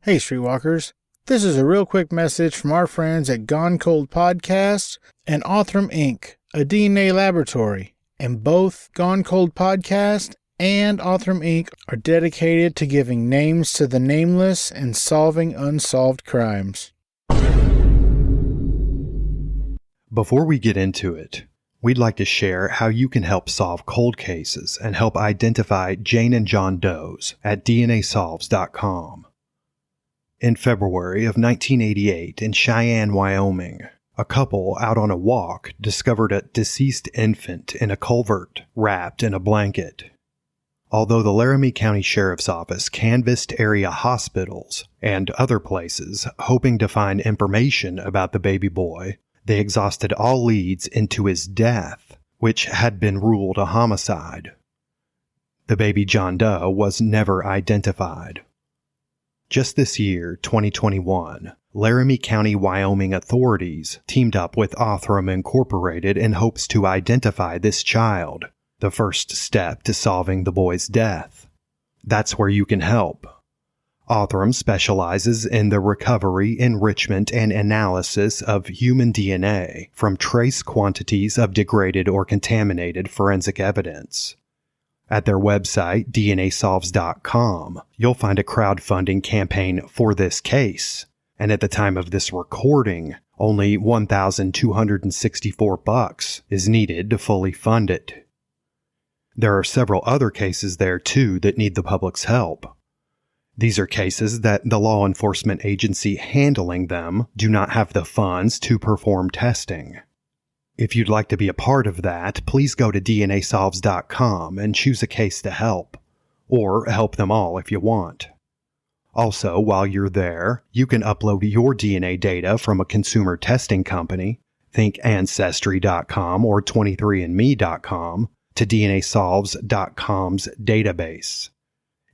Hey, Streetwalkers. This is a real quick message from our friends at Gone Cold Podcast and Othram Inc., a DNA laboratory. And both Gone Cold Podcast and Othram Inc. are dedicated to giving names to the nameless and solving unsolved crimes. Before we get into it, we'd like to share how you can help solve cold cases and help identify Jane and John Does at DNAsolves.com. In February of 1988 in Cheyenne, Wyoming, a couple out on a walk discovered a deceased infant in a culvert wrapped in a blanket. Although the Laramie County Sheriff's Office canvassed area hospitals and other places hoping to find information about the baby boy, they exhausted all leads into his death, which had been ruled a homicide. The baby John Doe was never identified. Just this year, 2021, Laramie County, Wyoming authorities teamed up with Othram Incorporated in hopes to identify this child, the first step to solving the boy's death. That's where you can help. Othram specializes in the recovery, enrichment, and analysis of human DNA from trace quantities of degraded or contaminated forensic evidence. At their website, DNAsolves.com, you'll find a crowdfunding campaign for this case, and at the time of this recording, only $1,264 is needed to fully fund it. There are several other cases there too that need the public's help. These are cases that the law enforcement agency handling them do not have the funds to perform testing. If you'd like to be a part of that, please go to DNAsolves.com and choose a case to help, or help them all if you want. Also, while you're there, you can upload your DNA data from a consumer testing company, think Ancestry.com or 23andMe.com, to DNAsolves.com's database.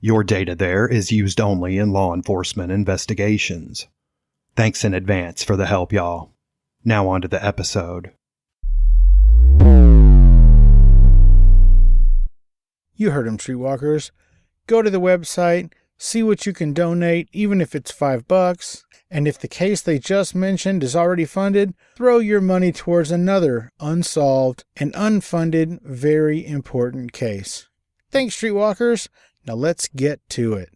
Your data there is used only in law enforcement investigations. Thanks in advance for the help, y'all. Now on to the episode. You heard him, Streetwalkers. Go to the website, see what you can donate, even if it's $5. And if the case they just mentioned is already funded, throw your money towards another unsolved and unfunded, very important case. Thanks, Streetwalkers. Now let's get to it.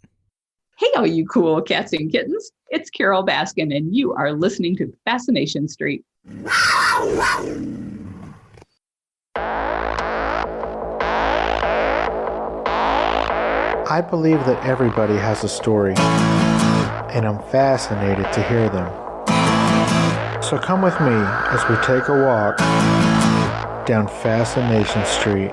Hey, all you cool cats and kittens. It's Carol Baskin, and you are listening to Fascination Street. I believe that everybody has a story, and I'm fascinated to hear them. So come with me as we take a walk down Fascination Street.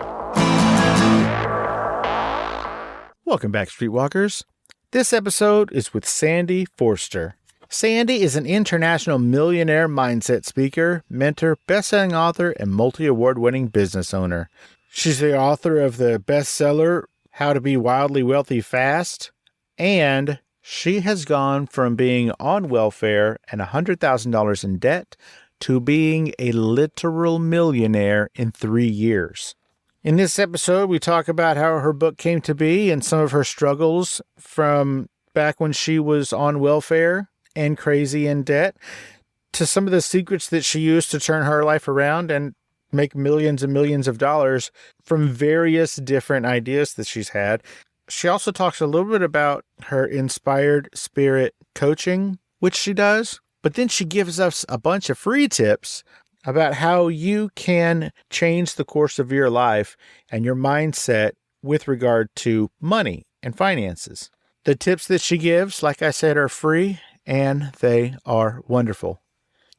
Welcome back, Streetwalkers. This episode is with Sandy Forster. Sandy is an international millionaire mindset speaker, mentor, best-selling author, and multi-award-winning business owner. She's the author of the bestseller, How to Be Wildly Wealthy Fast, and she has gone from being on welfare and $100,000 in debt to being a literal millionaire in 3 years. In this episode, we talk about how her book came to be and some of her struggles from back when she was on welfare and crazy in debt, to some of the secrets that she used to turn her life around and make millions and millions of dollars from various different ideas that she's had. She also talks a little bit about her inspired spirit coaching, which she does, but then she gives us a bunch of free tips about how you can change the course of your life and your mindset with regard to money and finances. The tips that she gives, like I said, are free and they are wonderful.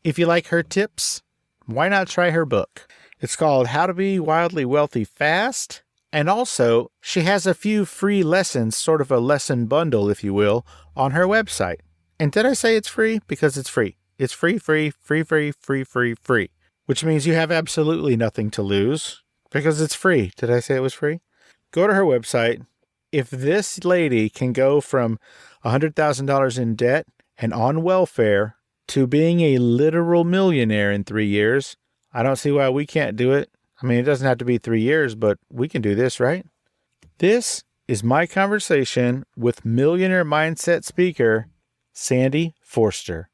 If you like her tips, why not try her book? It's called How to Be Wildly Wealthy Fast. And also, she has a few free lessons, sort of a lesson bundle, if you will, on her website. And did I say it's free? Because it's free. It's free, which means you have absolutely nothing to lose because it's free. Did I say it was free? Go to her website. If this lady can go from $100,000 in debt and on welfare to being a literal millionaire in 3 years, I don't see why we can't do it. I mean, it doesn't have to be 3 years, but we can do this, right? This is my conversation with millionaire mindset speaker Sandy Forster.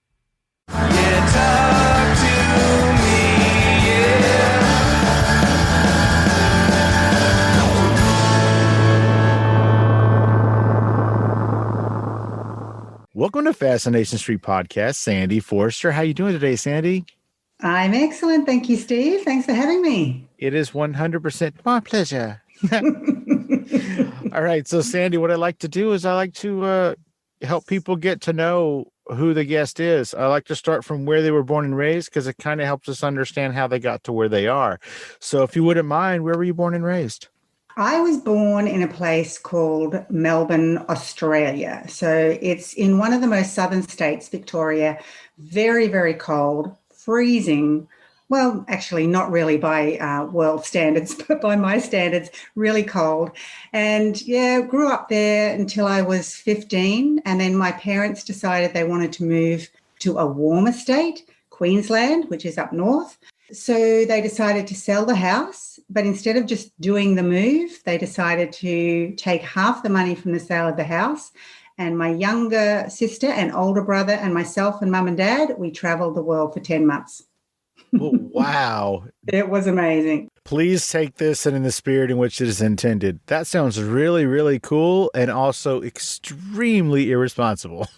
Welcome to Fascination Street Podcast, Sandy Forster. How you doing today, Sandy? I'm excellent. Thank you, Steve. Thanks for having me. It is 100% my pleasure. All right. So, Sandy, what I like to do is I like to help people get to know who the guest is. I like to start from where they were born and raised because it kind of helps us understand how they got to where they are. So if you wouldn't mind, where were you born and raised? I was born in a place called Melbourne, Australia. So it's in one of the most southern states, Victoria. Very, very cold, freezing. Well, actually, not really by world standards, but by my standards, really cold. And yeah, grew up there until I was 15. And then my parents decided they wanted to move to a warmer state, Queensland, which is up north. So they decided to sell the house, but instead of just doing the move, they decided to take half the money from the sale of the house. And my younger sister and older brother and myself and mum and dad, we traveled the world for 10 months. Oh, wow. It was amazing. Please take this in the spirit in which it is intended. That sounds really, really cool and also extremely irresponsible.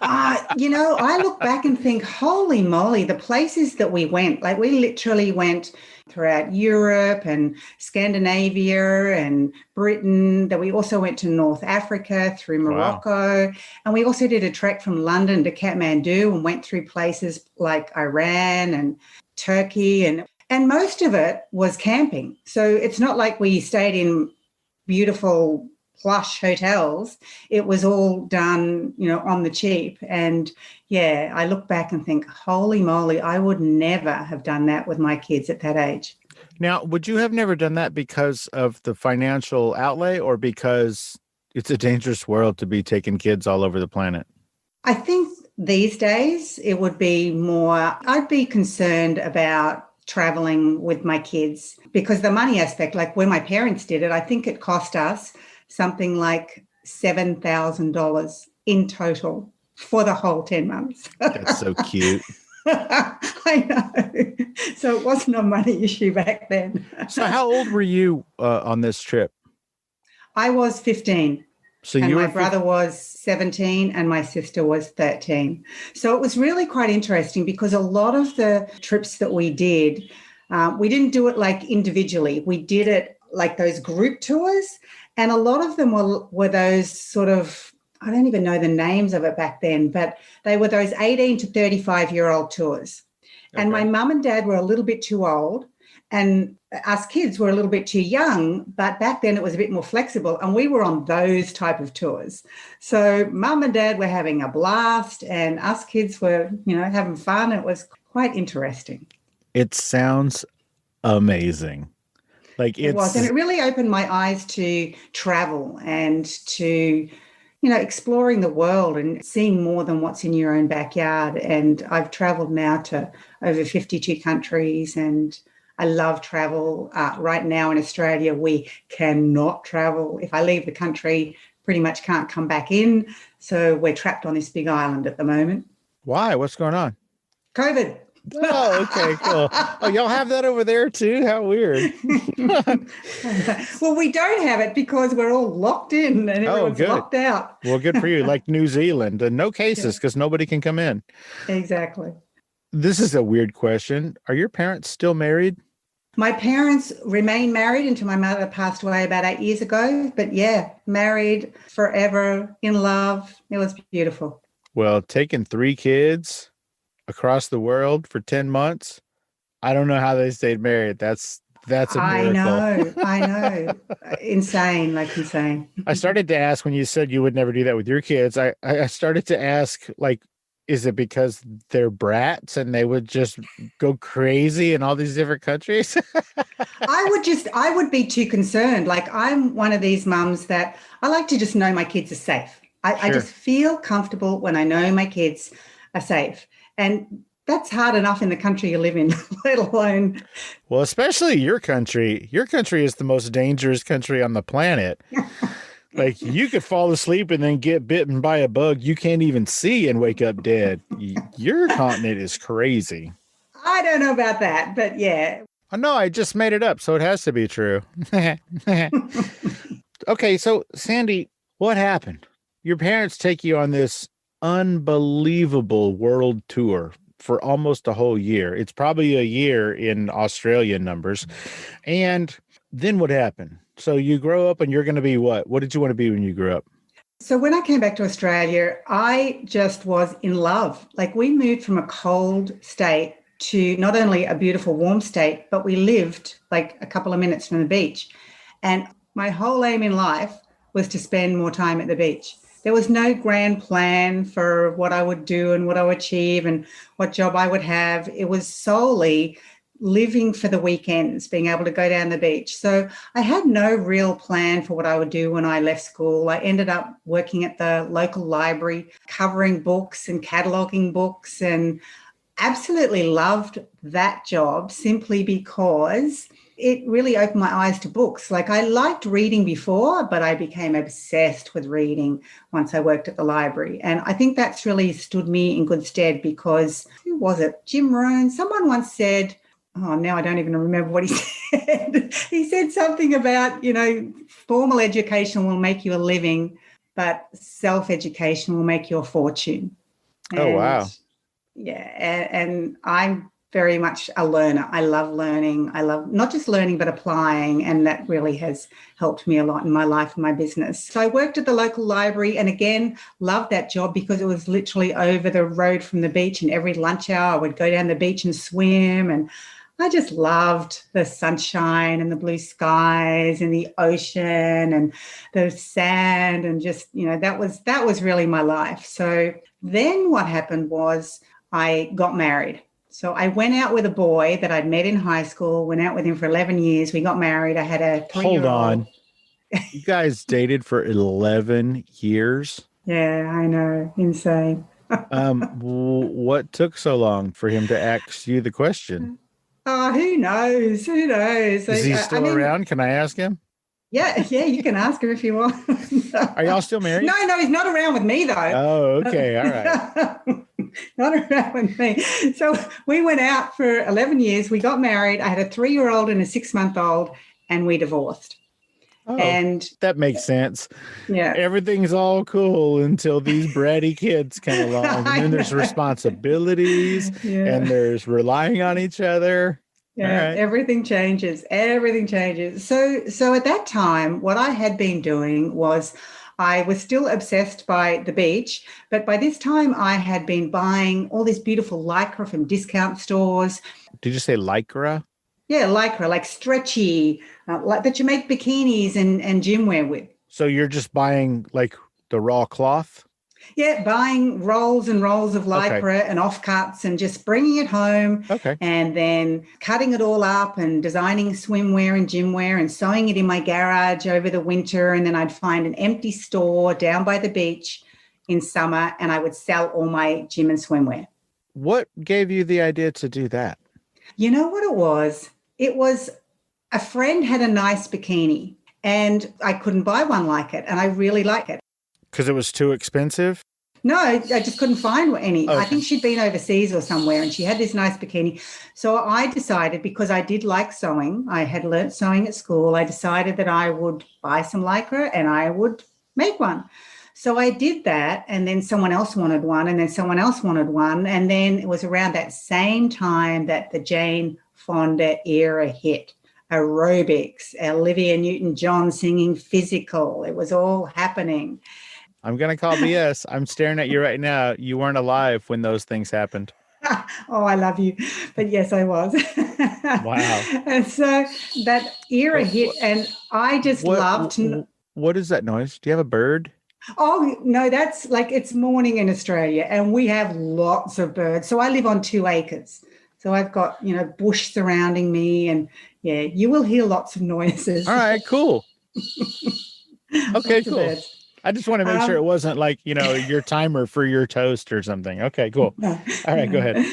I look back and think, holy moly, the places that we went, like we literally went throughout Europe and Scandinavia and Britain, that we also went to North Africa through Morocco. Wow. And we also did a trek from London to Kathmandu and went through places like Iran and Turkey. And most of it was camping. So it's not like we stayed in beautiful plush hotels. It was all done, on the cheap. And yeah, I look back and think, holy moly, I would never have done that with my kids at that age. Now, would you have never done that because of the financial outlay or because it's a dangerous world to be taking kids all over the planet? I think these days it would be more, I'd be concerned about traveling with my kids because the money aspect, like when my parents did it, I think it cost us something like $7,000 in total for the whole 10 months. That's so cute. I know. So it wasn't a money issue back then. So how old were you on this trip? I was 15. So and my brother was 17 and my sister was 13. So it was really quite interesting because a lot of the trips that we did, we didn't do it like individually. We did it like those group tours. And a lot of them were those sort of, I don't even know the names of it back then, but they were those 18 to 35-year-old tours. Okay. And my mum and dad were a little bit too old and us kids were a little bit too young, but back then it was a bit more flexible and we were on those type of tours. So mum and dad were having a blast and us kids were, having fun. It was quite interesting. It sounds amazing. It was, and it really opened my eyes to travel and to, exploring the world and seeing more than what's in your own backyard. And I've traveled now to over 52 countries and I love travel. Right now in Australia, we cannot travel. If I leave the country, pretty much can't come back in. So we're trapped on this big island at the moment. Why? What's going on? COVID. Oh, okay, cool. Oh, y'all have that over there too? How weird. Well, we don't have it because we're all locked in and everyone's locked out. Well, good for you. Like New Zealand, and no cases because nobody can come in. Exactly. This is a weird question. Are your parents still married? My parents remain married until my mother passed away about 8 years ago. But yeah, married forever, in love. It was beautiful. Well, taking 3 kids across the world for 10 months. I don't know how they stayed married. That's a miracle. I know. Insane. I started to ask when you said you would never do that with your kids. I started to ask, is it because they're brats and they would just go crazy in all these different countries? I would be too concerned. I'm one of these mums that I like to just know my kids are safe. I just feel comfortable when I know my kids are safe. And that's hard enough in the country you live in, let alone. Well, especially your country. Your country is the most dangerous country on the planet. Like you could fall asleep and then get bitten by a bug you can't even see and wake up dead. Your continent is crazy. I don't know about that, but yeah. Oh, no, I just made it up, so it has to be true. Okay, so Sandy, what happened? Your parents take you on this unbelievable world tour for almost a whole year. It's probably a year in Australian numbers. And then what happened? So you grow up and you're going to be what? What did you want to be when you grew up? So when I came back to Australia, I just was in love. Like we moved from a cold state to not only a beautiful warm state, but we lived like a couple of minutes from the beach. And my whole aim in life was to spend more time at the beach. There was no grand plan for what I would do and what I would achieve and what job I would have. It was solely living for the weekends, being able to go down the beach. So I had no real plan for what I would do when I left school. I ended up working at the local library, covering books and cataloging books, and absolutely loved that job simply because it really opened my eyes to books. Like I liked reading before, but I became obsessed with reading once I worked at the library. And I think that's really stood me in good stead because who was it? Jim Rohn. Someone once said, oh, now I don't even remember what he said. He said something about, formal education will make you a living, but self-education will make you a fortune. Oh, wow. Yeah. And I'm very much a learner. I love learning. I love not just learning, but applying. And that really has helped me a lot in my life and my business. So I worked at the local library and again, loved that job because it was literally over the road from the beach, and every lunch hour I would go down the beach and swim. And I just loved the sunshine and the blue skies and the ocean and the sand and just, that was really my life. So then what happened was I got married. So I went out with a boy that I'd met in high school, went out with him for 11 years. We got married. I had a 3-year-old. Hold on. You guys dated for 11 years? Yeah, I know. Insane. What took so long for him to ask you the question? Oh, who knows? Who knows? Is he still around? Can I ask him? Yeah, you can ask him if you want. Are y'all still married? No, he's not around with me, though. Oh, okay. All right. Not around with me. So we went out for 11 years. We got married. I had a 3-year-old and a 6-month-old, and we divorced. Oh, and that makes sense. Yeah. Everything's all cool until these bratty kids come along. And then there's responsibilities and there's relying on each other. Yeah, right. Everything changes. Everything changes. So at that time, what I had been doing was I was still obsessed by the beach, but by this time I had been buying all this beautiful lycra from discount stores. Did you say lycra? Yeah, lycra, like stretchy, like that you make bikinis and gym wear with. So you're just buying like the raw cloth? Yeah, buying rolls and rolls of lycra and offcuts and just bringing it home. Okay. And then cutting it all up and designing swimwear and gym wear and sewing it in my garage over the winter. And then I'd find an empty store down by the beach in summer and I would sell all my gym and swimwear. What gave you the idea to do that? You know what it was? It was a friend had a nice bikini and I couldn't buy one like it. And I really like it. Because it was too expensive? No, I just couldn't find any. Okay. I think she'd been overseas or somewhere and she had this nice bikini. So I decided, because I did like sewing, I had learnt sewing at school, I decided that I would buy some lycra and I would make one. So I did that, and then someone else wanted one, and then someone else wanted one. And then it was around that same time that the Jane Fonda era hit. Aerobics, Olivia Newton-John singing Physical. It was all happening. I'm going to call BS. I'm staring at you right now. You weren't alive when those things happened. Oh, I love you. But yes, I was. Wow. And so that era hit, and I just loved. What is that noise? Do you have a bird? Oh, no, that's like it's morning in Australia and we have lots of birds. So I live on 2 acres. So I've got, bush surrounding me, and yeah, you will hear lots of noises. All right, cool. Okay, cool. I just want to make sure it wasn't like, your timer for your toast or something. Okay, cool. No, all right, go ahead.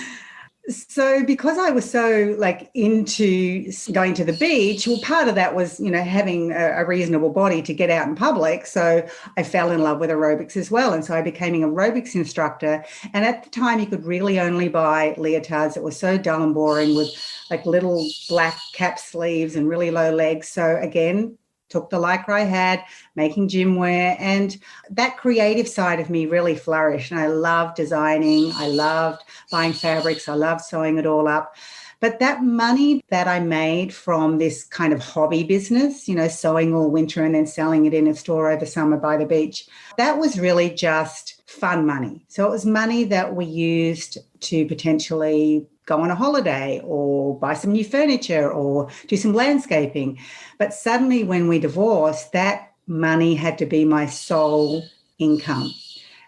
So because I was so like into going to the beach, well, part of that was, having a reasonable body to get out in public. So I fell in love with aerobics as well. And so I became an aerobics instructor. And at the time, you could really only buy leotards that were so dull and boring with like little black cap sleeves and really low legs. So again, took the lycra I had, making gym wear, and that creative side of me really flourished. And I loved designing. I loved buying fabrics. I loved sewing it all up. But that money that I made from this kind of hobby business, sewing all winter and then selling it in a store over summer by the beach, that was really just fun money. So it was money that we used to potentially go on a holiday or buy some new furniture or do some landscaping. But suddenly when we divorced, that money had to be my sole income.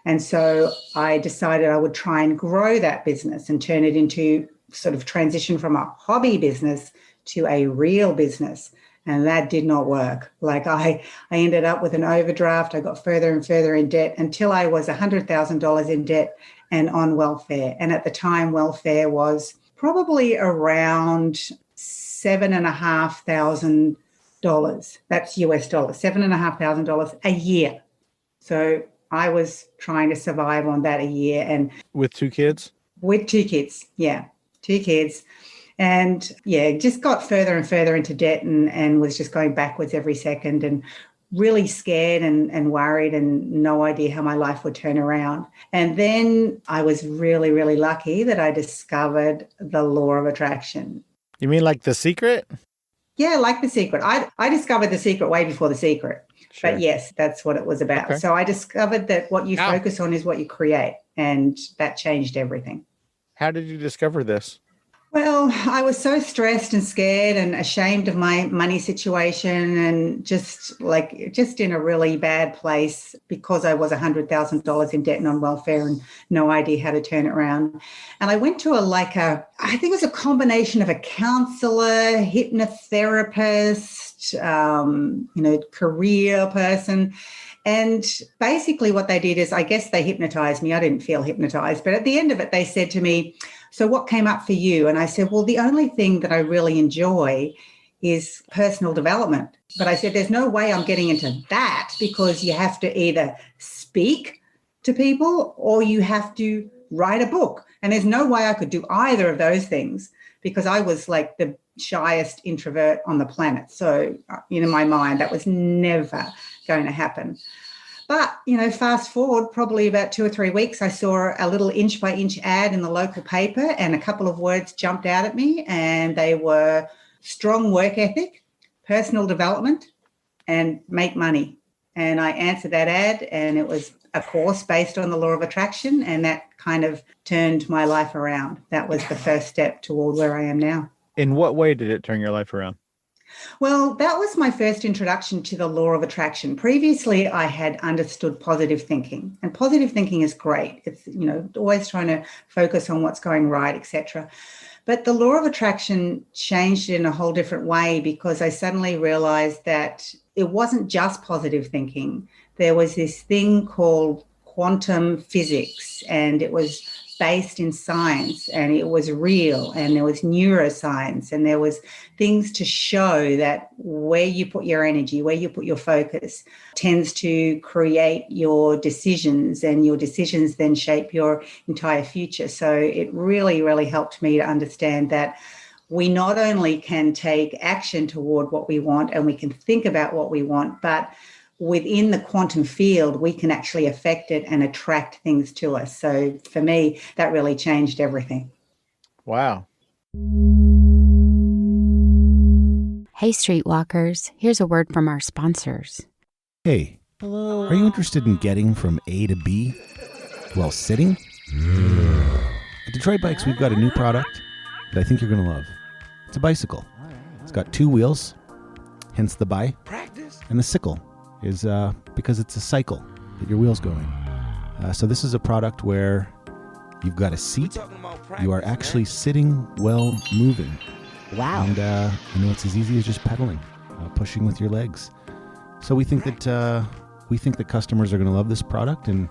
And so I decided I would try and grow that business and turn it into sort of transition from a hobby business to a real business. And that did not work. Like I ended up with an overdraft. I got further and further in debt until I was $100,000 in debt and on welfare. And at the time, welfare was probably around $7,500. That's US dollars, $7,500 a year. So I was trying to survive on that a year. And with 2 kids? With 2 kids, yeah, 2 kids. And yeah, just got further and further into debt and was just going backwards every second and really scared and worried and no idea how my life would turn around. And then I was really, really lucky that I discovered the law of attraction. You mean like The Secret? Yeah, like The Secret. I discovered The Secret way before The Secret. Sure. But yes, that's what it was about. Okay. So I discovered that what you focus on is what you create, and that changed everything. How did you discover this? Well, I was so stressed and scared and ashamed of my money situation and just in a really bad place because I was $100,000 in debt and on welfare and no idea how to turn it around. And I went to I think it was a combination of a counselor, hypnotherapist, career person. And basically what they did is, I guess they hypnotized me. I didn't feel hypnotized, but at the end of it, they said to me, "So what came up for you?" And I said, "Well, the only thing that I really enjoy is personal development." But I said, "There's no way I'm getting into that because you have to either speak to people or you have to write a book. And there's no way I could do either of those things because I was like the shyest introvert on the planet. So in my mind, that was never going to happen." But, fast forward probably about 2 or 3 weeks, I saw a little inch by inch ad in the local paper and a couple of words jumped out at me, and they were strong work ethic, personal development, and make money. And I answered that ad, and it was a course based on the law of attraction, and that kind of turned my life around. That was the first step toward where I am now. In what way did it turn your life around? Well, that was my first introduction to the law of attraction. Previously, I had understood positive thinking, and positive thinking is great. It's, always trying to focus on what's going right, etc. But the law of attraction changed in a whole different way because I suddenly realized that it wasn't just positive thinking. There was this thing called quantum physics, and it was based in science, and it was real, and there was neuroscience, and there was things to show that where you put your energy, where you put your focus tends to create your decisions, and your decisions then shape your entire future. So it really, really helped me to understand that we not only can take action toward what we want and we can think about what we want, but within the quantum field, we can actually affect it and attract things to us. So for me, that really changed everything. Wow. Hey, Streetwalkers, here's a word from our sponsors. Hey, are you interested in getting from A to B while sitting? At Detroit Bikes, we've got a new product that I think you're going to love. It's a bicycle. It's got 2 wheels, hence the bi, and the sickle is because it's a cycle that your wheels go in. So this is a product where you've got a seat. You are actually sitting while moving. Wow. And it's as easy as just pedaling, pushing with your legs. So we think that customers are going to love this product, and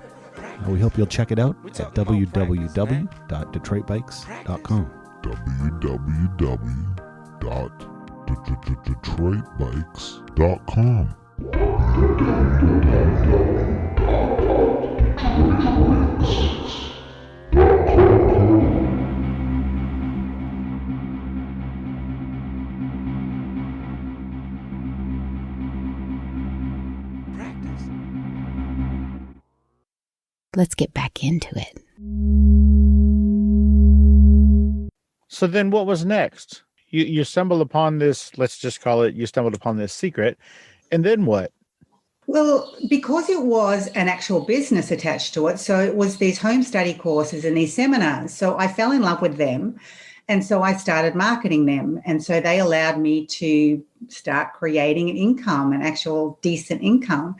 we hope you'll check it out at www.detroitbikes.com. www.detroitbikes.com. Let's get back into it. So then what was next? You stumbled upon this, let's just call it, you stumbled upon this secret. And then what? Well, because it was an actual business attached to it, so it was these home study courses and these seminars. So I fell in love with them. And so I started marketing them. And so they allowed me to start creating an income, an actual decent income.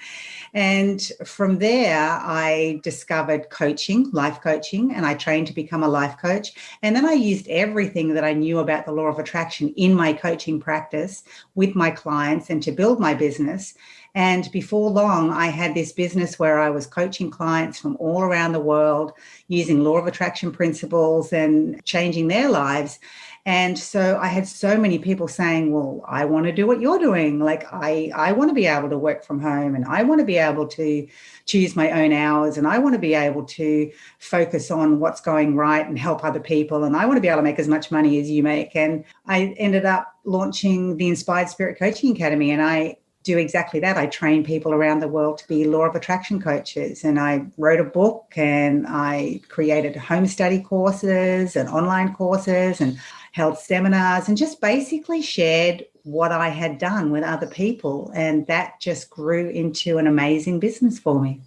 And from there, I discovered coaching, life coaching, and I trained to become a life coach. And then I used everything that I knew about the law of attraction in my coaching practice with my clients and to build my business. And before long, I had this business where I was coaching clients from all around the world using law of attraction principles and changing their lives. And so I had so many people saying, well, I want to do what you're doing. Like, I want to be able to work from home, and I want to be able to choose my own hours, and I want to be able to focus on what's going right and help other people. And I want to be able to make as much money as you make. And I ended up launching the Inspired Spirit Coaching Academy, and I do exactly that. I train people around the world to be law of attraction coaches. And I wrote a book, and I created home study courses and online courses and held seminars and just basically shared what I had done with other people. And that just grew into an amazing business for me.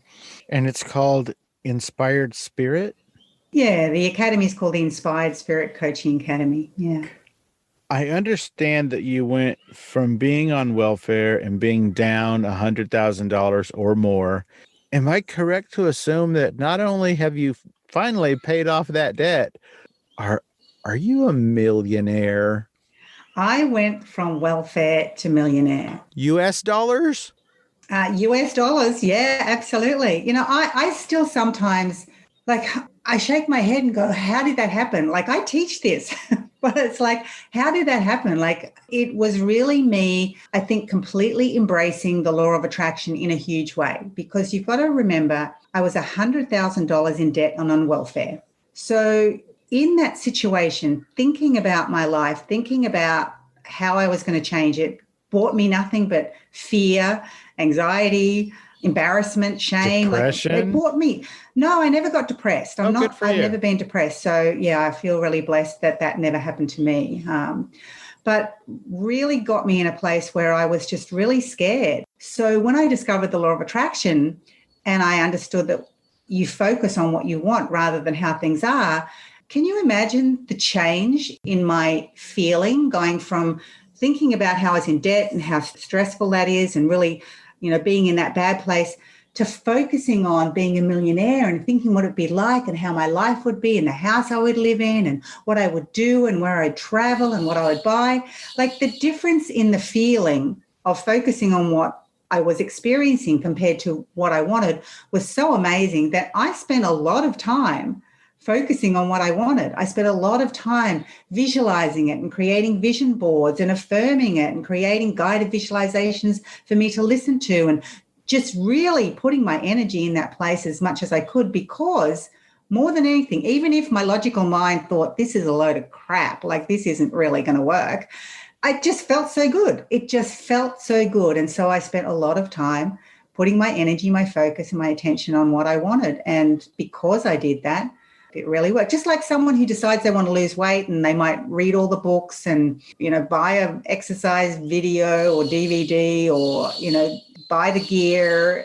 And it's called Inspired Spirit? Yeah, the academy is called the Inspired Spirit Coaching Academy. Yeah. I understand that you went from being on welfare and being down $100,000 or more. Am I correct to assume that not only have you finally paid off that debt, are you a millionaire? I went from welfare to millionaire. US dollars? US dollars. Yeah, absolutely. You know, I still sometimes, like, I shake my head and go, how did that happen? Like, I teach this, but it's like, how did that happen? Like, it was really me, I think, completely embracing the law of attraction in a huge way, because you've got to remember, I was $100,000 in debt and on welfare. So in that situation, thinking about my life, thinking about how I was going to change it, brought me nothing but fear, anxiety, embarrassment, shame. Depression? Like, it brought me. No, I never got depressed. I've you. never been depressed. So yeah, I feel really blessed that never happened to me. But really got me in a place where I was just really scared. So when I discovered the law of attraction and I understood that you focus on what you want rather than how things are, can you imagine the change in my feeling, going from thinking about how I was in debt and how stressful that is and really, you know, being in that bad place, to focusing on being a millionaire and thinking what it'd be like and how my life would be and the house I would live in and what I would do and where I'd travel and what I would buy. Like, the difference in the feeling of focusing on what I was experiencing compared to what I wanted was so amazing that I spent a lot of time focusing on what I wanted. I spent a lot of time visualizing it and creating vision boards and affirming it and creating guided visualizations for me to listen to, and just really putting my energy in that place as much as I could, because more than anything, even if my logical mind thought this is a load of crap, like this isn't really going to work, I just felt so good. It just felt so good. And so I spent a lot of time putting my energy, my focus, and my attention on what I wanted. And because I did that, it really worked. Just like someone who decides they want to lose weight and they might read all the books and, you know, buy an exercise video or DVD or, you know, buy the gear,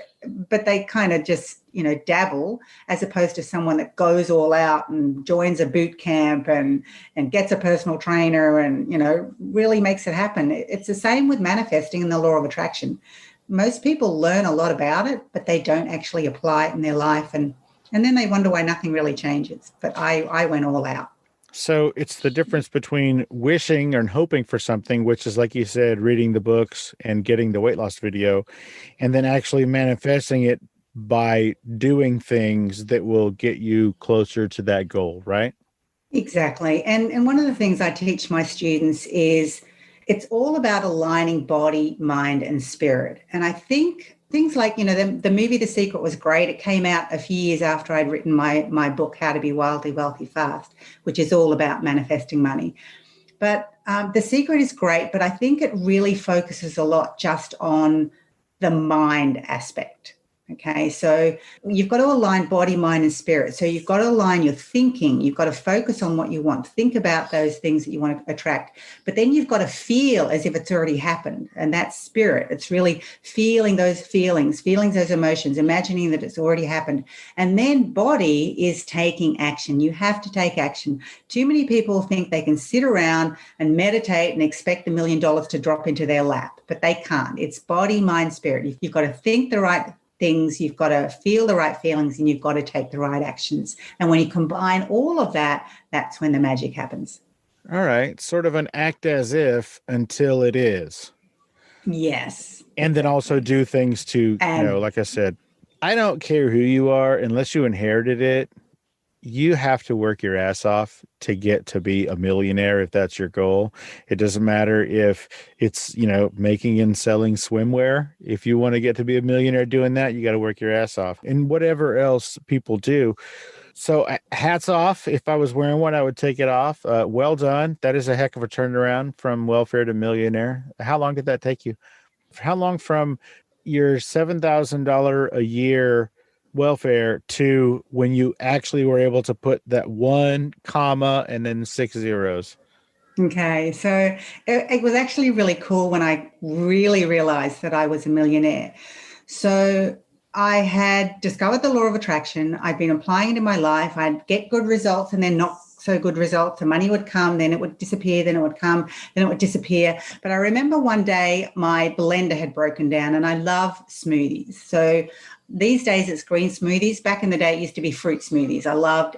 but they kind of just, you know, dabble, as opposed to someone that goes all out and joins a boot camp and gets a personal trainer and, you know, really makes it happen. It's the same with manifesting and the law of attraction. Most people learn a lot about it, but they don't actually apply it in their life. And then they wonder why nothing really changes. But I went all out. So it's the difference between wishing and hoping for something, which is, like you said, reading the books and getting the weight loss video, and then actually manifesting it by doing things that will get you closer to that goal, right? Exactly. And one of the things I teach my students is it's all about aligning body, mind, and spirit. And I think things like, the movie The Secret was great. It came out a few years after I'd written my book, How to Be Wildly Wealthy Fast, which is all about manifesting money. But The Secret is great, but I think it really focuses a lot just on the mind aspect. Okay, so you've got to align body, mind, and spirit. So you've got to align your thinking. You've got to focus on what you want. Think about those things that you want to attract. But then you've got to feel as if it's already happened. And that's spirit. It's really feeling those feelings, feeling those emotions, imagining that it's already happened. And then body is taking action. You have to take action. Too many people think they can sit around and meditate and expect $1 million to drop into their lap, but they can't. It's body, mind, spirit. You've got to think the right things, you've got to feel the right feelings, and you've got to take the right actions. And when you combine all of that, that's when the magic happens. All right. Sort of an act as if until it is. Yes. And then also do things to, like I said, I don't care who you are, unless you inherited it. You have to work your ass off to get to be a millionaire if that's your goal. It doesn't matter if it's, making and selling swimwear. If you want to get to be a millionaire doing that, you got to work your ass off. And whatever else people do. So hats off. If I was wearing one, I would take it off. Well done. That is a heck of a turnaround from welfare to millionaire. How long did that take you? How long from your $7,000 a year welfare to when you actually were able to put that 1 comma and then 6 zeros? Okay, so it was actually really cool when I really realized that I was a millionaire. So I had discovered the law of attraction. I'd been applying it in my life. I'd get good results and then not so good results. The money would come, then it would disappear, then it would come, then it would disappear. But I remember one day my blender had broken down, and I love smoothies. So these days it's green smoothies. Back in the day, it used to be fruit smoothies. I loved,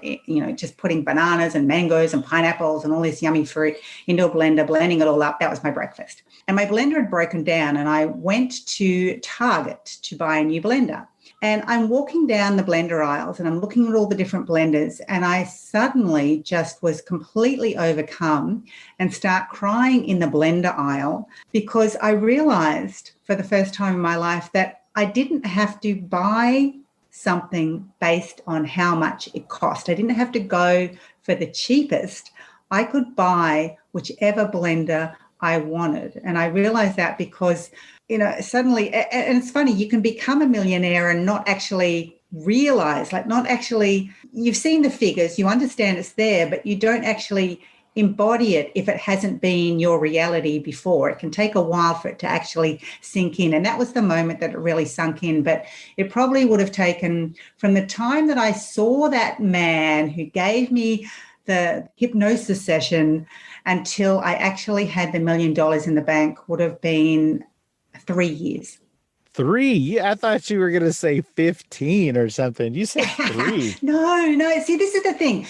just putting bananas and mangoes and pineapples and all this yummy fruit into a blender, blending it all up. That was my breakfast. And my blender had broken down, and I went to Target to buy a new blender. And I'm walking down the blender aisles and I'm looking at all the different blenders, and I suddenly just was completely overcome and start crying in the blender aisle, because I realized for the first time in my life that I didn't have to buy something based on how much it cost. I didn't have to go for the cheapest. I could buy whichever blender I wanted. And I realized that because suddenly, and it's funny, you can become a millionaire and not actually realize, you've seen the figures, you understand it's there, but you don't actually embody it if it hasn't been your reality before. It can take a while for it to actually sink in. And that was the moment that it really sunk in. But it probably would have taken, from the time that I saw that man who gave me the hypnosis session until I actually had the $1 million in the bank, would have been 3 years. 3? Yeah, I thought you were going to say 15 or something. You said 3. No. See, this is the thing.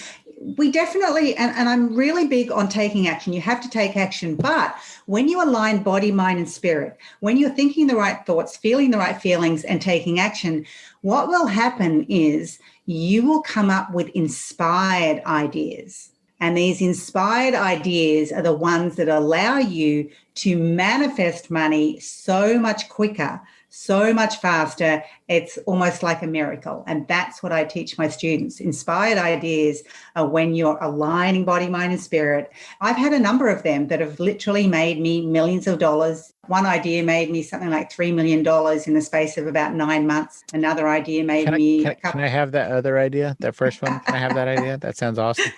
We definitely, and I'm really big on taking action. You have to take action. But when you align body, mind, and spirit, when you're thinking the right thoughts, feeling the right feelings, and taking action, what will happen is you will come up with inspired ideas. And these inspired ideas are the ones that allow you to manifest money so much quicker, so much faster. It's almost like a miracle. And that's what I teach my students. Inspired ideas are when you're aligning body, mind, and spirit. I've had a number of them that have literally made me millions of dollars. One idea made me something like $3 million in the space of about 9 months. Another idea made Can I have that other idea? That first one? Can I have that idea? That sounds awesome.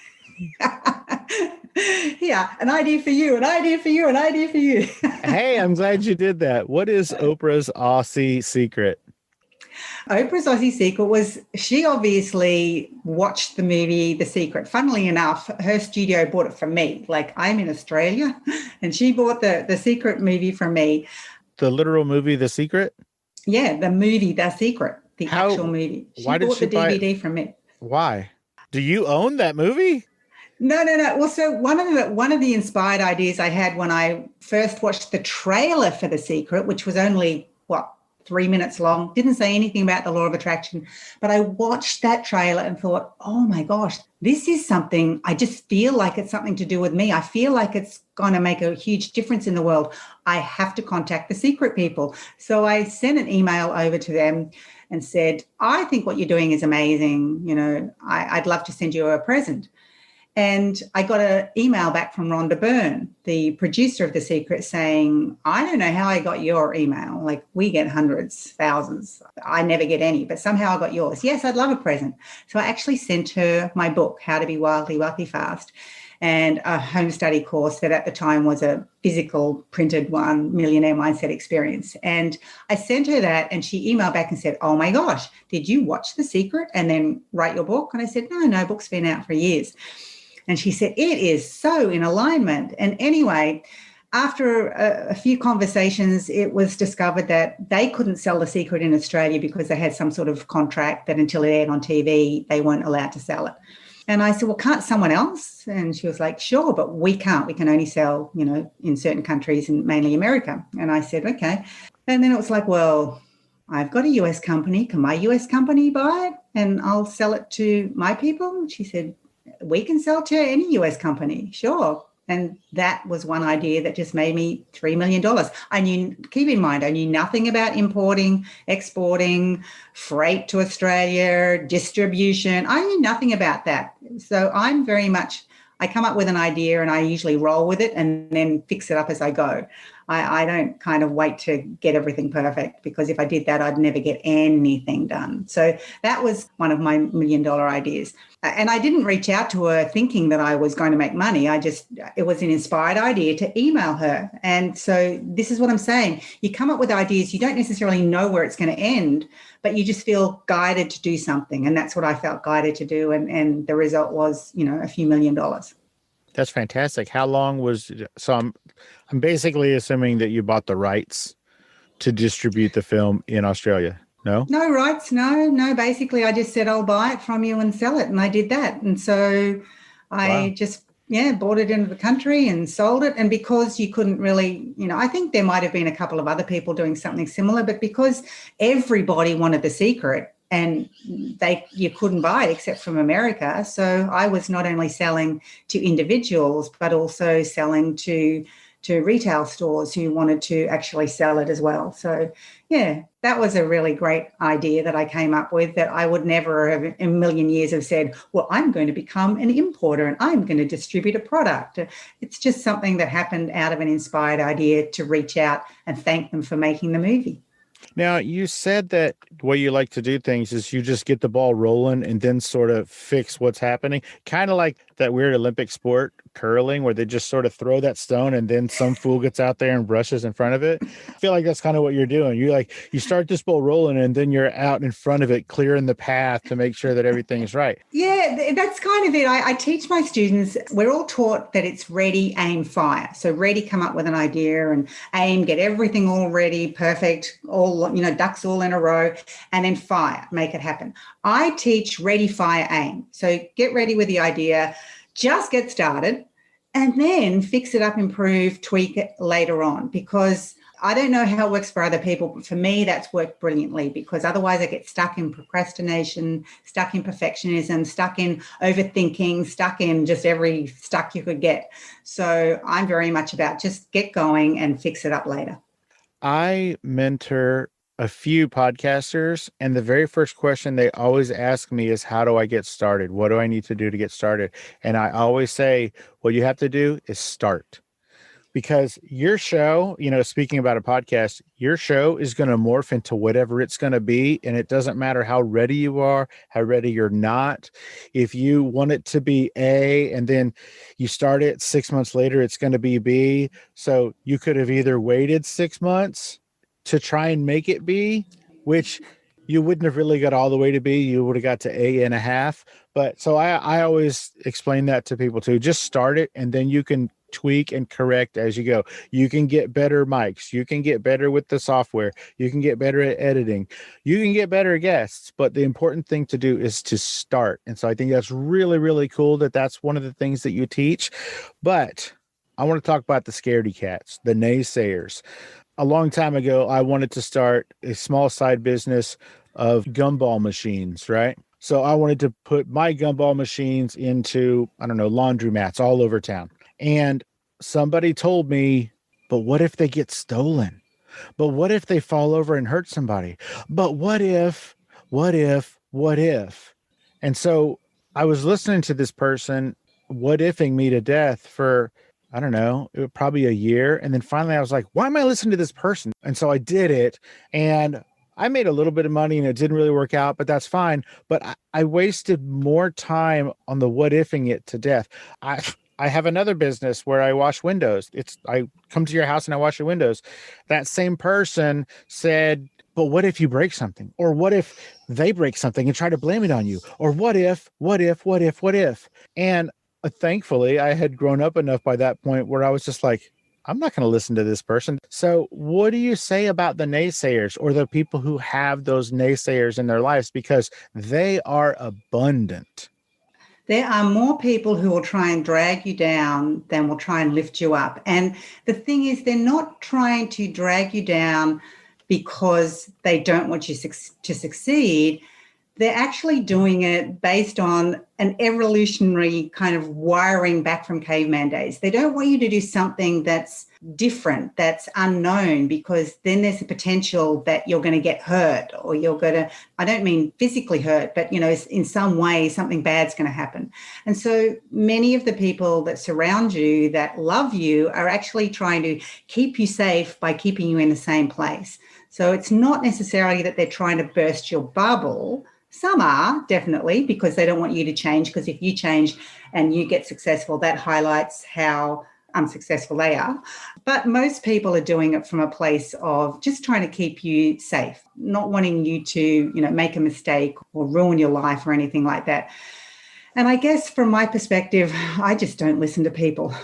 Yeah, an idea for you, an idea for you, an idea for you. Hey, I'm glad you did that. What is Oprah's Aussie secret? Oprah's Aussie secret was, she obviously watched the movie The Secret. Funnily enough, her studio bought it from me. Like, I'm in Australia, and she bought the Secret movie from me. The literal movie The Secret? Yeah, the movie The Secret, the actual movie. She bought the DVD from me. Why? Do you own that movie? No. Well, so one of the inspired ideas I had when I first watched the trailer for The Secret, which was only, 3 minutes long, didn't say anything about the law of attraction, but I watched that trailer and thought, oh my gosh, this is something, I just feel like it's something to do with me. I feel like it's going to make a huge difference in the world. I have to contact the secret people. So I sent an email over to them and said, I think what you're doing is amazing. You know, I'd love to send you a present. And I got an email back from Rhonda Byrne, the producer of The Secret, saying, I don't know how I got your email. Like, we get hundreds, thousands. I never get any, but somehow I got yours. Yes, I'd love a present. So I actually sent her my book, How to Be Wildly Wealthy Fast, and a home study course that at the time was a physical printed one, Millionaire Mindset Experience. And I sent her that, and she emailed back and said, oh my gosh, did you watch The Secret and then write your book? And I said, no, book's been out for years. And she said, it is so in alignment. And anyway, after a few conversations, it was discovered that they couldn't sell The Secret in Australia because they had some sort of contract that until it aired on TV, they weren't allowed to sell it. And I said, well, can't someone else? And she was like, sure, but we can't. We can only sell, you know, in certain countries and mainly America. And I said, okay. And then it was like, well, I've got a US company. Can my US company buy it? And I'll sell it to my people? And she said, we can sell to any US company, sure. And that was one idea that just made me $3 million. Keep in mind, I knew nothing about importing, exporting, freight to Australia, distribution. I knew nothing about that. So I'm very much, I come up with an idea and I usually roll with it and then fix it up as I go. I don't kind of wait to get everything perfect, because if I did that, I'd never get anything done. So that was one of my $1 million ideas. And I didn't reach out to her thinking that I was going to make money. It was an inspired idea to email her. And so this is what I'm saying. You come up with ideas, you don't necessarily know where it's going to end, but you just feel guided to do something. And that's what I felt guided to do. And the result was, you know, a few $1 million. That's fantastic. How long was, so I'm basically assuming that you bought the rights to distribute the film in Australia. No? No rights. No. Basically, I just said, I'll buy it from you and sell it. And I did that. And so I just, bought it into the country and sold it. And because you couldn't really, you know, I think there might have been a couple of other people doing something similar, but because everybody wanted The Secret and you couldn't buy it except from America. So I was not only selling to individuals, but also selling to retail stores who wanted to actually sell it as well. So, that was a really great idea that I came up with, that I would never have in a million years have said, well, I'm going to become an importer and I'm going to distribute a product. It's just something that happened out of an inspired idea to reach out and thank them for making the movie. Now, you said that the way you like to do things is you just get the ball rolling and then sort of fix what's happening. Kind of like that weird Olympic sport, curling, where they just sort of throw that stone and then some fool gets out there and brushes in front of it. I feel like that's kind of what you're doing. You start this ball rolling and then you're out in front of it, clearing the path to make sure that everything's right. Yeah, that's kind of it. I teach my students, we're all taught that it's ready, aim, fire. So ready, come up with an idea, and aim, get everything all ready, perfect, all, ducks all in a row, and then fire, make it happen. I teach ready, fire, aim. So get ready with the idea, just get started, and then fix it up, improve, tweak it later on, because I don't know how it works for other people, but for me, that's worked brilliantly, because otherwise I get stuck in procrastination, stuck in perfectionism, stuck in overthinking, stuck in just every stuck you could get. So I'm very much about just get going and fix it up later. I mentor a few podcasters, and the very first question they always ask me is, how do I get started? What do I need to do to get started? And I always say, what you have to do is start. Because your show, speaking about a podcast, your show is going to morph into whatever it's going to be. And it doesn't matter how ready you are, how ready you're not. If you want it to be A and then you start it 6 months later, it's going to be B. So you could have either waited 6 months to try and make it B, which you wouldn't have really got all the way to B. You would have got to A.5. But so I always explain that to people too. Just start it, and then you can tweak and correct as you go. You can get better mics. You can get better with the software. You can get better at editing. You can get better guests. But the important thing to do is to start. And so I think that's really, really cool that that's one of the things that you teach. But I want to talk about the scaredy cats, the naysayers. a long time ago, I wanted to start a small side business of gumball machines, right? So I wanted to put my gumball machines into, I don't know, laundromats all over town. And somebody told me, but what if they get stolen? But what if they fall over and hurt somebody? But what if? And so I was listening to this person what ifing me to death for, I don't know, it was probably a year. And then finally I was like, why am I listening to this person? And so I did it, and I made a little bit of money and it didn't really work out, but that's fine. But I wasted more time on the what ifing it to death. I have another business where I wash windows. I come to your house and I wash your windows. That same person said, but what if you break something? Or what if they break something and try to blame it on you? Or what if? And thankfully, I had grown up enough by that point where I was just like, I'm not going to listen to this person. So what do you say about the naysayers or the people who have those naysayers in their lives? Because they are abundant. There are more people who will try and drag you down than will try and lift you up. And the thing is, they're not trying to drag you down because they don't want you to succeed. They're actually doing it based on an evolutionary kind of wiring back from caveman days. They don't want you to do something that's different, that's unknown, because then there's a potential that you're going to get hurt, or you're going to, I don't mean physically hurt, but, in some way, something bad's going to happen. And so many of the people that surround you, that love you, are actually trying to keep you safe by keeping you in the same place. So it's not necessarily that they're trying to burst your bubble. Some are, definitely, because they don't want you to change, because if you change and you get successful, that highlights how unsuccessful they are. But most people are doing it from a place of just trying to keep you safe, not wanting you to, make a mistake or ruin your life or anything like that. And I guess from my perspective, I just don't listen to people.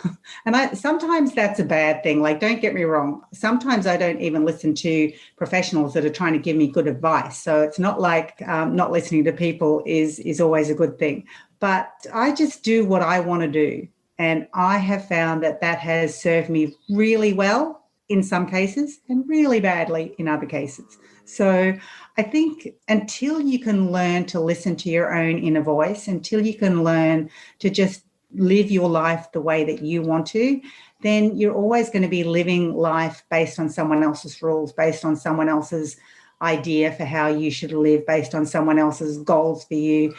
And sometimes that's a bad thing. Like, don't get me wrong. Sometimes I don't even listen to professionals that are trying to give me good advice. So it's not like not listening to people is always a good thing. But I just do what I want to do. And I have found that has served me really well in some cases and really badly in other cases. So I think until you can learn to listen to your own inner voice, until you can learn to just live your life the way that you want to, then you're always going to be living life based on someone else's rules, based on someone else's idea for how you should live, based on someone else's goals for you.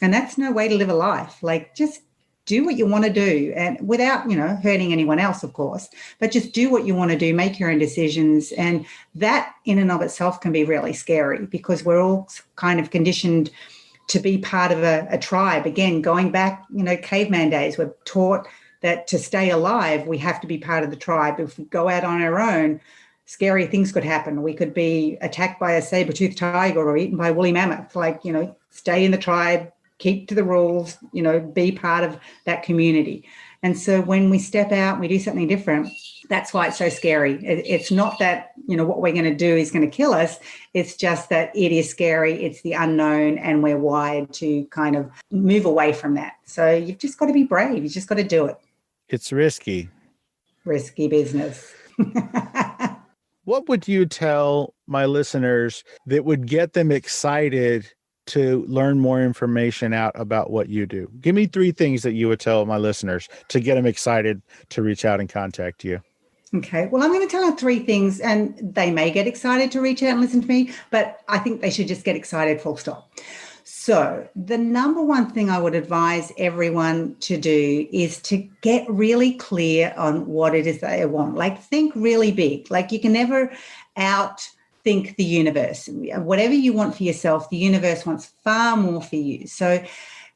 And that's no way to live a life. Like, just do what you want to do, and without, hurting anyone else, of course, but just do what you want to do, make your own decisions. And that in and of itself can be really scary, because we're all kind of conditioned to be part of a tribe. Again, going back, caveman days, we're taught that to stay alive, we have to be part of the tribe. If we go out on our own, scary things could happen. We could be attacked by a saber-toothed tiger or eaten by a woolly mammoth. Like, stay in the tribe, keep to the rules, be part of that community. And so when we step out and we do something different, that's why it's so scary. It's not that, what we're going to do is going to kill us. It's just that it is scary. It's the unknown, and we're wired to kind of move away from that. So you've just got to be brave. You've just got to do it. It's risky. Risky business. What would you tell my listeners that would get them excited to learn more information out about what you do? Give me 3 things that you would tell my listeners to get them excited to reach out and contact you. Okay. Well, I'm going to tell them 3 things, and they may get excited to reach out and listen to me, but I think they should just get excited, full stop. So the number one thing I would advise everyone to do is to get really clear on what it is they want. Like, think really big. Like, you can never outthink the universe. Whatever you want for yourself, the universe wants far more for you. So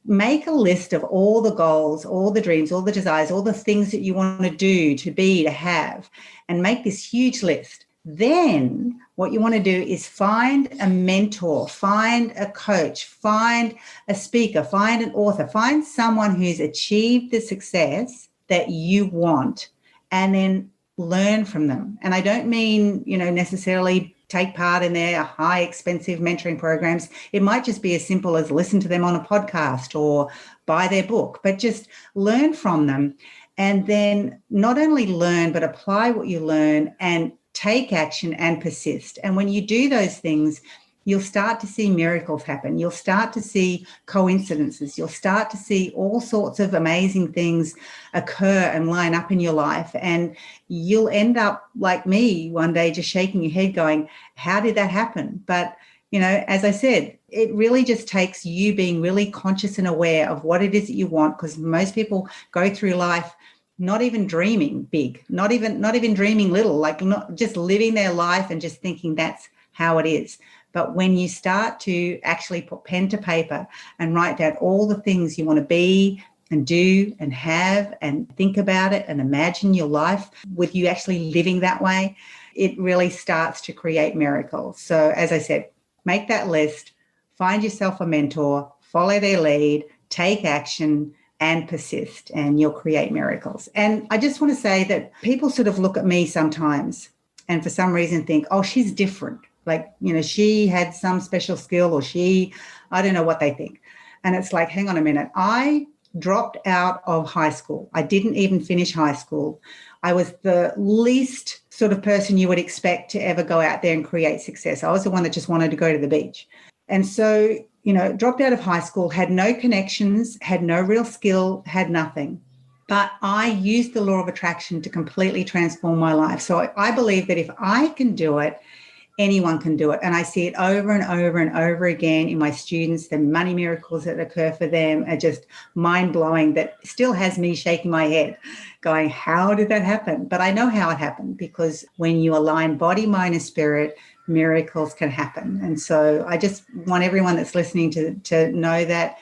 make a list of all the goals, all the dreams, all the desires, all the things that you want to do, to be, to have, and make this huge list. Then what you want to do is find a mentor, find a coach, find a speaker, find an author, find someone who's achieved the success that you want, and then learn from them. And I don't mean, necessarily take part in their high expensive mentoring programs. It might just be as simple as listen to them on a podcast or buy their book, but just learn from them. And then not only learn, but apply what you learn and take action, and persist. And when you do those things, you'll start to see miracles happen. You'll start to see coincidences. You'll start to see all sorts of amazing things occur and line up in your life. And you'll end up like me one day, just shaking your head going, how did that happen? But, as I said, it really just takes you being really conscious and aware of what it is that you want, because most people go through life not even dreaming big, not even dreaming little, like not just living their life and just thinking that's how it is. But when you start to actually put pen to paper and write down all the things you want to be and do and have and think about it and imagine your life with you actually living that way, it really starts to create miracles. So as I said, make that list, find yourself a mentor, follow their lead, take action, and persist, and you'll create miracles. And I just want to say that people sort of look at me sometimes and for some reason think, oh, she's different. Like, she had some special skill, or I don't know what they think. And it's like, hang on a minute. I dropped out of high school. I didn't even finish high school. I was the least sort of person you would expect to ever go out there and create success. I was the one that just wanted to go to the beach. And so, dropped out of high school, had no connections, had no real skill, had nothing. But I used the law of attraction to completely transform my life. So I believe that if I can do it, anyone can do it. And I see it over and over and over again in my students. The money miracles that occur for them are just mind-blowing. That still has me shaking my head going, how did that happen? But I know how it happened, because when you align body, mind, and spirit, miracles can happen. And so I just want everyone that's listening to know that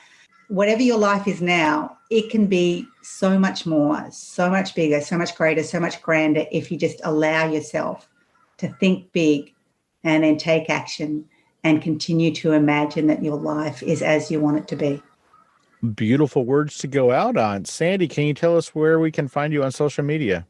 whatever your life is now, it can be so much more, so much bigger, so much greater, so much grander if you just allow yourself to think big and then take action and continue to imagine that your life is as you want it to be. Beautiful words to go out on. Sandy, can you tell us where we can find you on social media?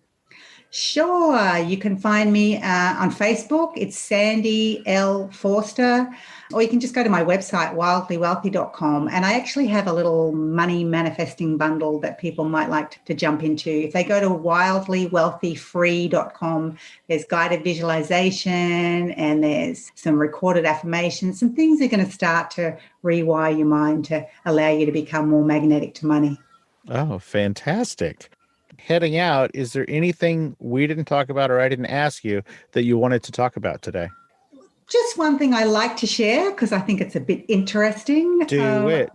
Sure. You can find me on Facebook. It's Sandy L. Forster. Or you can just go to my website, wildlywealthy.com. And I actually have a little money manifesting bundle that people might like to jump into. If they go to wildlywealthyfree.com, there's guided visualization and there's some recorded affirmations, some things that are going to start to rewire your mind to allow you to become more magnetic to money. Oh, fantastic. Heading out, is there anything we didn't talk about or I didn't ask you that you wanted to talk about today? Just one thing I like to share because I think it's a bit interesting. Do it.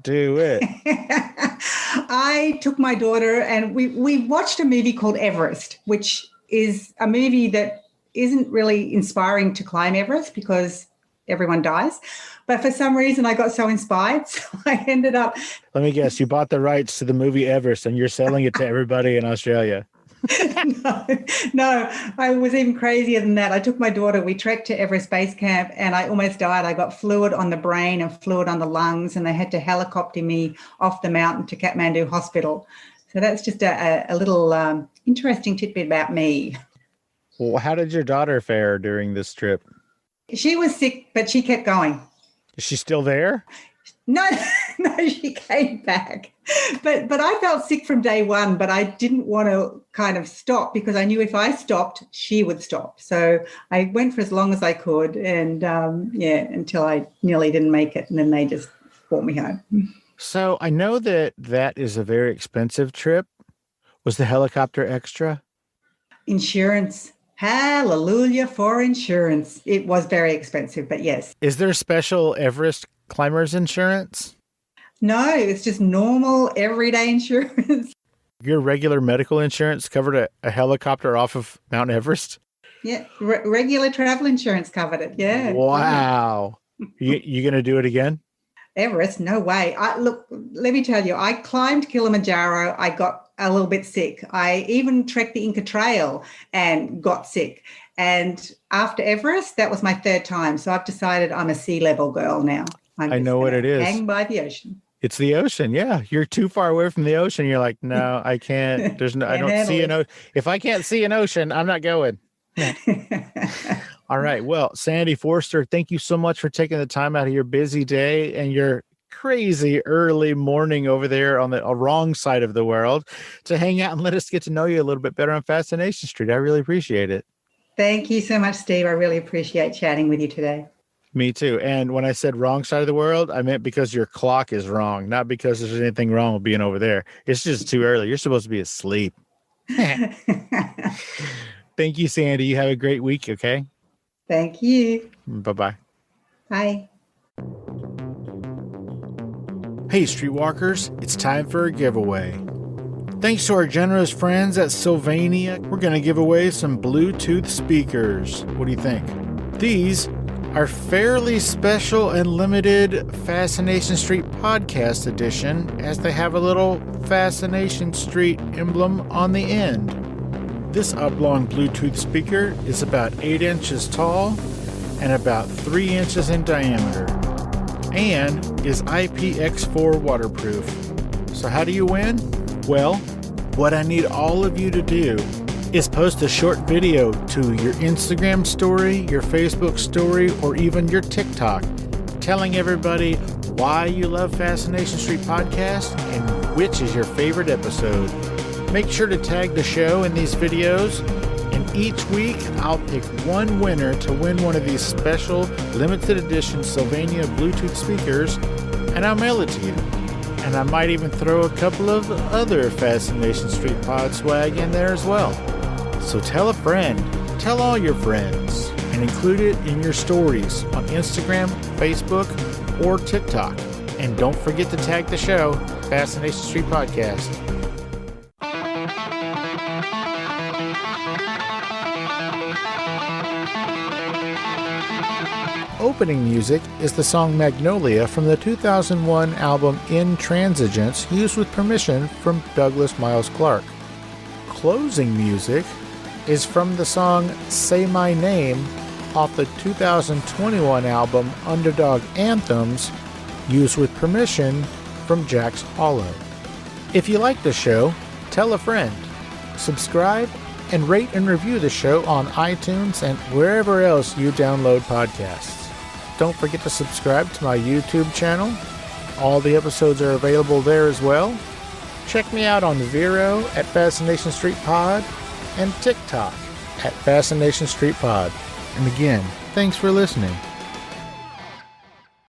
I took my daughter and we watched a movie called Everest, which is a movie that isn't really inspiring to climb Everest because everyone dies. But for some reason, I got so inspired. So I ended up... Let me guess, you bought the rights to the movie Everest and you're selling it to everybody in Australia. No, I was even crazier than that. I took my daughter, we trekked to Everest Base Camp and I almost died. I got fluid on the brain and fluid on the lungs and they had to helicopter me off the mountain to Kathmandu Hospital. So that's just a little interesting tidbit about me. Well, how did your daughter fare during this trip? She was sick, but she kept going. Is she still there? No, she came back. But I felt sick from day one, but I didn't want to kind of stop because I knew if I stopped, she would stop. So I went for as long as I could and, until I nearly didn't make it. And then they just brought me home. So I know that is a very expensive trip. Was the helicopter extra? Insurance. Hallelujah for insurance. It was very expensive, but yes. Is there special Everest climbers insurance? No, it's just normal everyday insurance. Your regular medical insurance covered a helicopter off of Mount Everest? Yeah, regular travel insurance covered it. Yeah. Wow. You going to do it again? Everest? No way. Look, let me tell you, I climbed Kilimanjaro. I got a little bit sick. I even trekked the Inca Trail and got sick. And after Everest, that was my third time. So I've decided I'm a sea level girl now. I know what it is. Hang by the ocean. It's the ocean. Yeah. You're too far away from the ocean. You're like, no, I can't. I don't see an ocean. If I can't see an ocean, I'm not going. All right. Well, Sandy Forster, thank you so much for taking the time out of your busy day and your crazy early morning over there on the wrong side of the world to hang out and let us get to know you a little bit better on Fascination Street. I really appreciate it. Thank you so much, Steve. I really appreciate chatting with you today. Me too. And when I said wrong side of the world, I meant because your clock is wrong, not because there's anything wrong with being over there. It's just too early. You're supposed to be asleep. Thank you, Sandy. You have a great week, okay? Thank you. Bye-bye. Bye. Hey, Streetwalkers, it's time for a giveaway. Thanks to our generous friends at Sylvania, we're going to give away some Bluetooth speakers. What do you think? These are fairly special and limited Fascination Street podcast edition, as they have a little Fascination Street emblem on the end. This oblong Bluetooth speaker is about 8 inches tall and about 3 inches in diameter, and is IPX4 waterproof. So how do you win? Well, what I need all of you to do is post a short video to your Instagram story, your Facebook story, or even your TikTok, telling everybody why you love Fascination Street Podcast and which is your favorite episode. Make sure to tag the show in these videos, and each week I'll pick one winner to win one of these special limited edition Sylvania Bluetooth speakers, and I'll mail it to you. And I might even throw a couple of other Fascination Street Pod swag in there as well. So tell a friend, tell all your friends, and include it in your stories on Instagram, Facebook, or TikTok. And don't forget to tag the show, Fascination Street Podcast. Opening music is the song Magnolia from the 2001 album Intransigence, used with permission from Douglas Miles Clark. Closing music is from the song Say My Name off the 2021 album Underdog Anthems, used with permission from Jax Hollow. If you like the show, tell a friend, subscribe, and rate and review the show on iTunes and wherever else you download podcasts. Don't forget to subscribe to my YouTube channel. All the episodes are available there as well. Check me out on Vero at Fascination Street Pod and TikTok at Fascination Street Pod. And again, thanks for listening.